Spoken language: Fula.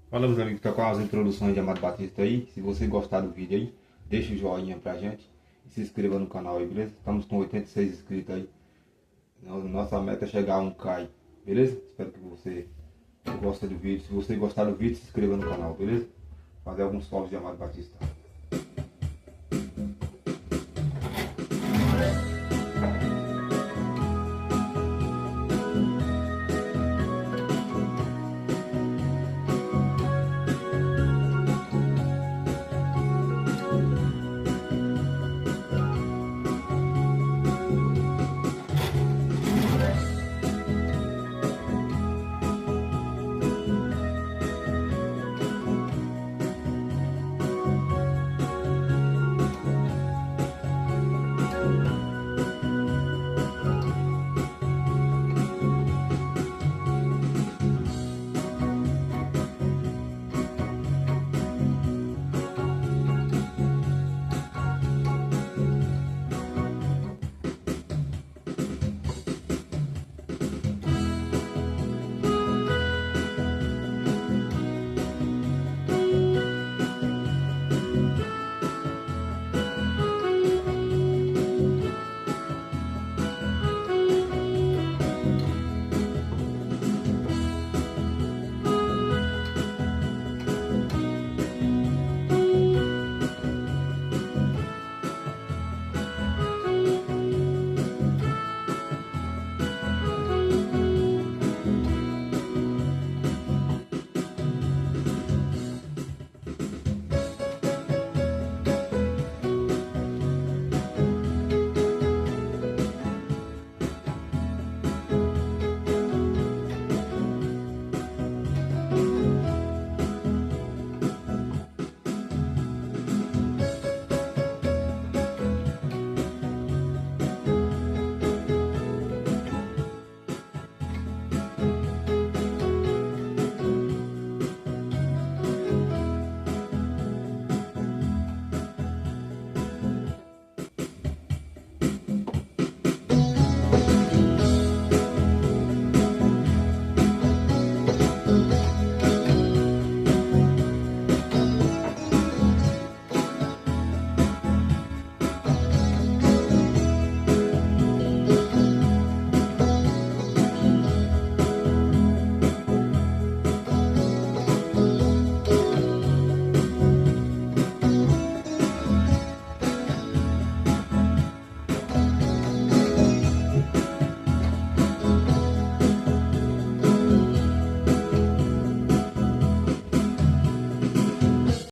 Fala, meus amigos, tá com as introduções de Amado Batista aí. Se você gostar do vídeo aí, deixa o joinha pra gente e se inscreva no canal aí, beleza? Estamos com 86 inscritos aí. Nossa meta é chegar a 1K aí, beleza? Espero que você goste do vídeo. Se você gostar do vídeo, se inscreva no canal, beleza? Fazer alguns fotos de Amado Batista.